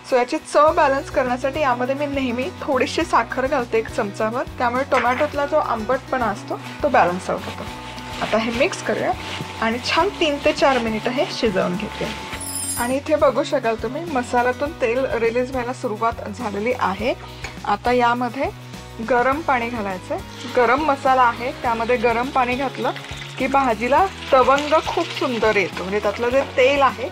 सो याची चव बॅलन्स करण्यासाठी यामध्ये मी नेहमी थोडीशी साखर घालते 1 चमचाभर. त्यामुळे टोमॅटोतला जो आंबटपणा असतो तो बॅलन्स आउट होतो. आता हे मिक्स करूया आणि छान 3 ते 4 मिनिटं हे शिजवून घेते. आणि इथे बघू शकाल तुम्ही मसाल्यातून तेल रिलीज व्हायला सुरुवात झालेली आहे. आता यामध्ये गरम पाणी घालायचं. गरम मसाला आहे त्यामध्ये गरम पाणी घातलं की भाजीला तवंग खूप सुंदर येतो, म्हणजे त्यातलं जे तेल आहे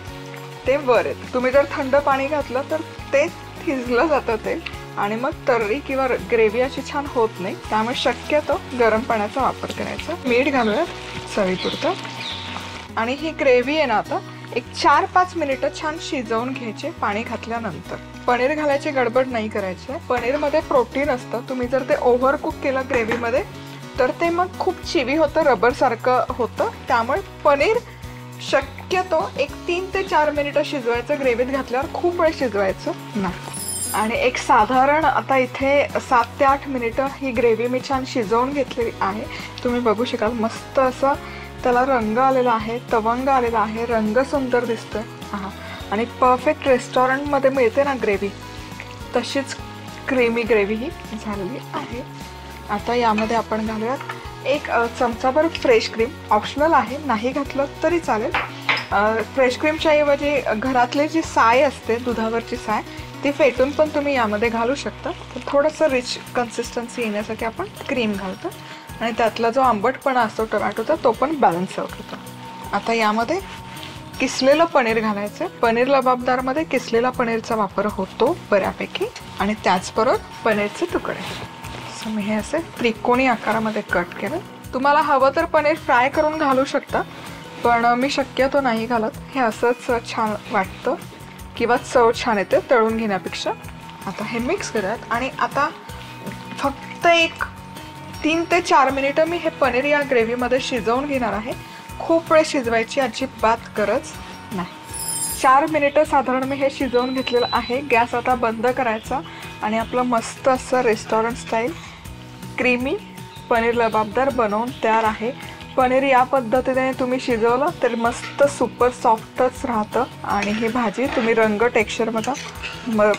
ते वर येतं. तुम्ही जर थंड पाणी घातलं तर ते थिजलं जातं तेल आणि मग तर्री किंवा ग्रेव्ही अशी छान होत नाही. त्यामुळे शक्यतो गरम पाण्याचा वापर करायचा. मीठ घालूयात चवीपुरतं. आणि ही ग्रेव्ही आहे ना आता एक 4-5 मिनिटं छान शिजवून घ्यायचे पाणी घातल्यानंतर. पनीर घालायची गडबड नाही करायची. पनीरमध्ये प्रोटीन असतं. तुम्ही जर ते ओव्हर कुक केलं ग्रेव्हीमध्ये तर ते मग खूप चिवी होतं, रबरसारखं होतं. त्यामुळे पनीर शक्यतो एक 3 ते 4 मिनिटं शिजवायचं. ग्रेव्हीत घातल्यावर खूप वेळ शिजवायचं नाही. आणि एक साधारण आता इथे 7 ते 8 मिनिटं ही ग्रेव्ही मी छान शिजवून घेतलेली आहे. तुम्ही बघू शकाल मस्त असा त्याला रंग आलेला आहे, तवंग आलेला आहे, रंग सुंदर दिसतोय. आणि परफेक्ट रेस्टॉरंटमध्ये मिळते ना ग्रेव्ही तशीच क्रीमी ग्रेव्ही ही झालेली आहे. आता यामध्ये आपण घालूयात 1 चमचाभर फ्रेश क्रीम. ऑप्शनल आहे, नाही घातलं तरी चालेल. फ्रेश क्रीमच्या ऐवजी घरातली जी साय असते, दुधावरची साय, ती फेटून पण तुम्ही यामध्ये घालू शकता. तर थोडंसं रिच कन्सिस्टन्सी येण्यासाठी आपण क्रीम घालतो आणि त्यातला जो आंबटपणा असतो टोमॅटोचा तो पण बॅलन्स आउट होतो. आता यामध्ये किसलेलं पनीर घालायचं. पनीर लबाबदारमध्ये किसलेला पनीरचा वापर होतो बऱ्यापैकी. आणि त्याचबरोबर पनीरचे तुकडे. सो मी हे असे त्रिकोणी आकारामध्ये कट केलं. तुम्हाला हवं तर पनीर फ्राय करून घालू शकता, पण मी शक्यतो नाही घालत. हे असंच छान वाटतं किंवा चव छान येते तळून घेण्यापेक्षा. आता हे मिक्स करूयात आणि आता फक्त एक 3 ते 4 मिनिटं मी हे पनीर या ग्रेव्हीमध्ये शिजवून घेणार आहे. खूप वेळ शिजवायची अजिबात गरज नाही. 4 मिनिटं साधारण मी हे शिजवून घेतलेलं आहे. गॅस आता बंद करायचा आणि आपलं मस्त असं रेस्टॉरंट स्टाईल क्रीमी पनीर लबाबदार बनवून तयार आहे. पनीर या पद्धतीने तुम्ही शिजवलं तर मस्त सुपर सॉफ्टच राहतं. आणि ही भाजी तुम्ही रंग टेक्स्चर बघा,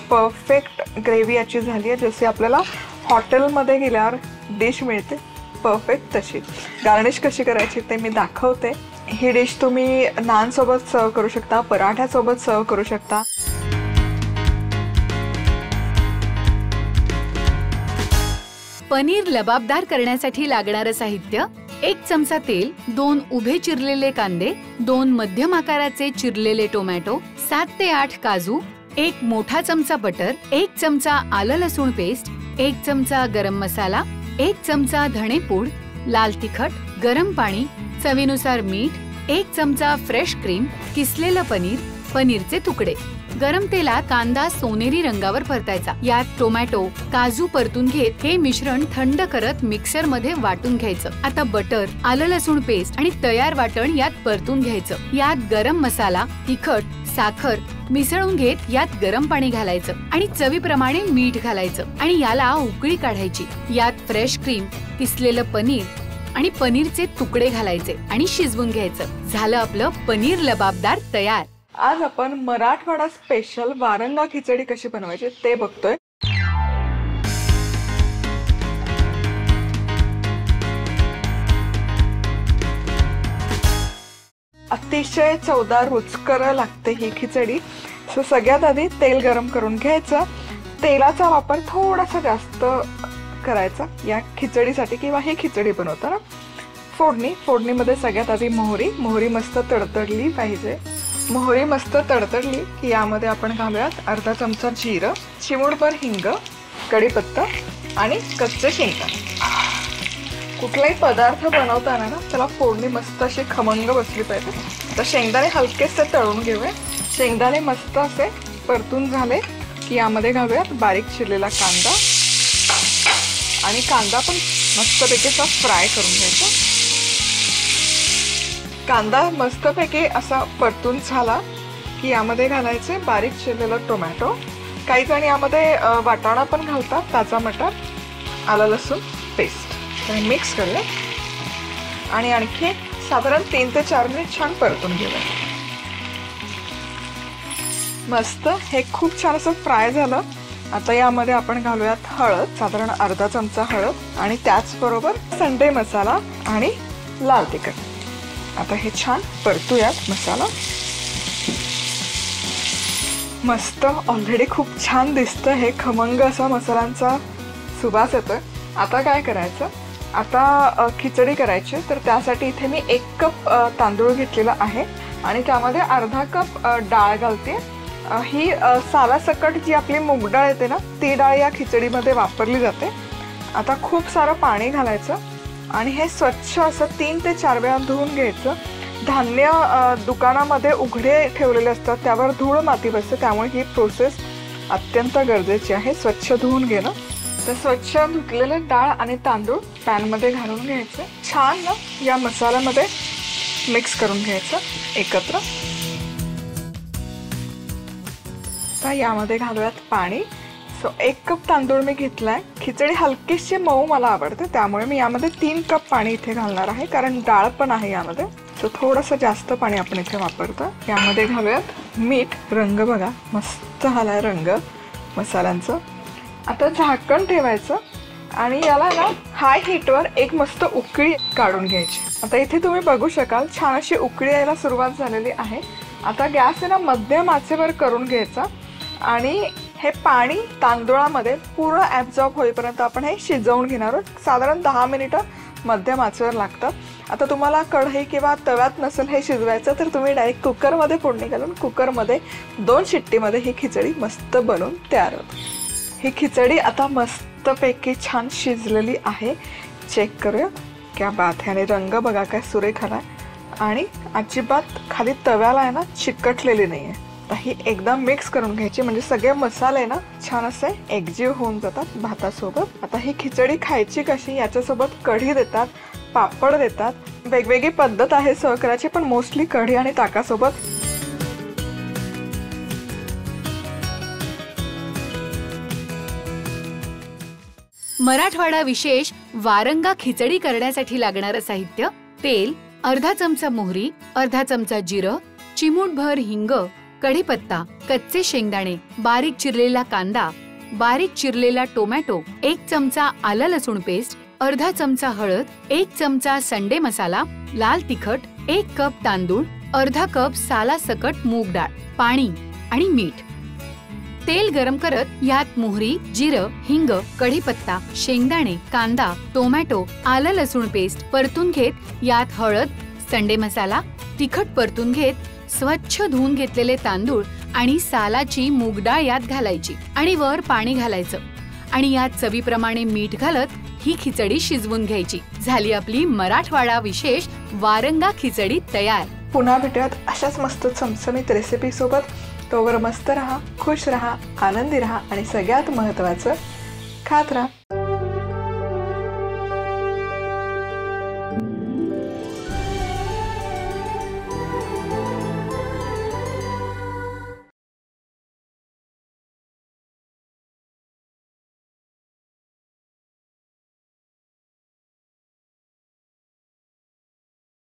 परफेक्ट ग्रेव्ही याची झाली आहे, जशी आपल्याला हॉटेलमध्ये गेल्यावर डिश मिळते परफेक्ट तशी. गार्निश कशी करायची ते मी दाखवते. ही डिश तुम्ही नानसोबत सर्व करू शकता, पराठ्यासोबत सर्व करू शकता. पनीर लबाबदार करण्यासाठी लागणारं साहित्य: 1 चमचा तेल, 2 उभे चिरलेले कांदे, 2 मध्यम आकाराचे चिरलेले टोमॅटो, 7 ते 8 काजू, 1 मोठा चमचा बटर, 1 चमचा आलं लसूण पेस्ट, 1 चमचा गरम मसाला, 1 चमचा धणेपूड, लाल तिखट, गरम पाणी, चवीनुसार मीठ, 1 चमचा फ्रेश क्रीम, किसलेलं पनीर, पनीरचे तुकडे. गरम तेलात कांदा सोनेरी रंगावर परतायचा. यात टोमॅटो, काजू परतून घेत हे मिश्रण थंड करत मिक्सर मध्ये वाटून घ्यायचं. आता बटर, आलं लसूण पेस्ट आणि तयार वाटण यात परतून घ्यायचं. यात गरम मसाला, तिखट, साखर मिसळून घेत यात गरम पाणी घालायचं आणि चवीप्रमाणे मीठ घालायचं आणि याला उकळी काढायची. यात फ्रेश क्रीम, किसलेलं पनीर आणि पनीरचे तुकडे घालायचे आणि शिजवून घ्यायचं. झालं आपलं पनीर लबाबदार तयार. आज आपण मराठवाडा स्पेशल वारंगा खिचडी कशी बनवायची ते बघतोय. अतिशय चवदार रुचकर लागते ही खिचडी. सो सगळ्यात आधी तेल गरम करून घ्यायचं. तेलाचा वापर थोडासा जास्त करायचा या खिचडीसाठी किंवा ही खिचडी बनवताना. फोडणीमध्ये सगळ्यात आधी मोहरी मस्त तडतडली पाहिजे. मोहरी मस्त तडतडली की यामध्ये आपण घालूयात अर्धा चमचा जिरं, चिमूटभर हिंग, कढीपत्ता आणि कच्चे शेंगदाणे. कुठलाही पदार्थ बनवताना ना त्याला फोडणी मस्त अशी खमंग बसली पाहिजे. तर शेंगदाणे हलकेसे तळून घेऊया. शेंगदाणे मस्त असे परतून झाले की यामध्ये घालूयात बारीक चिरलेला कांदा आणि कांदा पण मस्तपैकी असा फ्राय करून घ्यायचा. कांदा मस्तपैकी असा परतून झाला की यामध्ये घालायचे बारीक चिरलेला टोमॅटो. काही जण यामध्ये वाटाणा पण घालतात, ताजा मटार, आलं लसूण पेस्ट. तर मिक्स करूया आणि आणखी साधारण 3 ते 4 मिनिट छान परतून घेऊया. मस्त हे खूप छान असं फ्राय झालं. आता यामध्ये आपण घालूयात हळद, साधारण अर्धा चमचा हळद आणि त्याचबरोबर संडे मसाला आणि लाल तिखट. आता हे छान परतूयात मसाला. मस्त ऑलरेडी खूप छान दिसतं हे, खमंग असा मसाल्यांचा सुवास येतोय. आता काय करायचं, आता खिचडी करायची. तर त्यासाठी इथे मी 1 कप तांदूळ घेतलेला आहे आणि त्यामध्ये अर्धा कप डाळ घालते. ही सालासकट जी आपली मूग डाळ येते ना, ती डाळ या खिचडीमध्ये वापरली जाते. आता खूप सारं पाणी घालायचं आणि हे स्वच्छ असं 3 ते 4 वेळा धुवून घ्यायचं. धान्य दुकानामध्ये उघडे ठेवलेले असतात, त्यावर धूळ माती बसते, त्यामुळे ही प्रोसेस अत्यंत गरजेची आहे, स्वच्छ धुवून घेणं. तर स्वच्छ धुतलेले डाळ आणि तांदूळ पॅनमध्ये घालून घ्यायचे. छान ना या मसाल्यामध्ये मिक्स करून घ्यायचं एकत्र. तर यामध्ये घालूयात पाणी. 1 कप तांदूळ मी घेतला आहे. खिचडी हलकीशी मऊ मला आवडते, त्यामुळे मी यामध्ये 3 कप पाणी इथे घालणार आहे, कारण डाळ पण आहे यामध्ये. तर थोडंसं जास्त पाणी आपण इथे वापरतो. यामध्ये घालूयात मीठ. रंग बघा मस्त आलाय रंग मसाल्यांचं. आता झाकण ठेवायचं आणि याला ना हाय हीटवर एक मस्त उकळी काढून घ्यायची. आता इथे तुम्ही बघू शकाल छान अशी उकळी यायला सुरुवात झालेली आहे. आता गॅस आहे ना मध्यम आचेवर करून घ्यायचा आणि हे पाणी तांदूळामध्ये पूर्ण ॲब्झॉर्ब होईपर्यंत आपण हे शिजवून घेणार आहोत. साधारण 10 मिनिटं मध्यम आचेवर लागतात. आता तुम्हाला कढई किंवा तव्यात नसेल हे शिजवायचं तर तुम्ही डायरेक्ट कुकरमध्ये फोडणी घालून कुकरमध्ये 2 शिट्टीमध्ये ही खिचडी मस्त बनवून तयार होते. ही खिचडी आता मस्तपैकी छान शिजलेली आहे. चेक करूया. क्या बात आहे. आणि रंग बघा काय सुरेख आला आणि अजिबात खाली तव्याला आहे ना चिकटलेली नाही आहे. आता ही एकदा मिक्स करून घ्यायची, म्हणजे सगळे मसाले ना छान असे एकजीव होऊन जातात भातासोबत. आता ही खिचडी खायची कशी, याच्यासोबत कढी देतात, पापड देतात, वेगवेगळी पद्धत आहे सर्व करायची, पण मोस्टली कढी आणि ताकासोबत. मराठवाडा विशेष वारंगा खिचडी करण्यासाठी लागणारं साहित्य: तेल, अर्धा चमचा मोहरी, अर्धा चमचा जिरं, चिमूटभर हिंग, कढीपत्ता, कच्चे शेंगदाणे, बारीक चिरलेला कांदा, बारीक चिरलेला टोमॅटो, 1 चमचा आलं लसूण पेस्ट, अर्धा चमचा हळद, 1 चमचा संडे मसाला, लाल तिखट, 1 कप तांदूळ, अर्धा कप सालासकट मूग डाळ, पाणी आणि मीठ. तेल गरम करत यात मोहरी, जिरं, हिंग, कढीपत्ता, शेंगदाणे, कांदा, टोमॅटो, आलं लसूण पेस्ट परतून घेत यात हळद, संडे मसाला, तिखट परतून घेत स्वच्छ धुवून घेतलेले तांदूळ आणि सालाची मूग डाळ यात घालायची आणि वर पाणी घालायचं आणि यात चवीप्रमाणे मीठ घालत ही खिचडी शिजवून घ्यायची. झाली आपली मराठवाडा विशेष वारंगा खिचडी तयार. पुन्हा भेटूयात अशाच मस्त चमचमीत रेसिपी सोबत. तोवर मस्त रहा, खुश रहा, आनंदी रहा आणि सगळ्यात महत्त्वाचं खात रहा.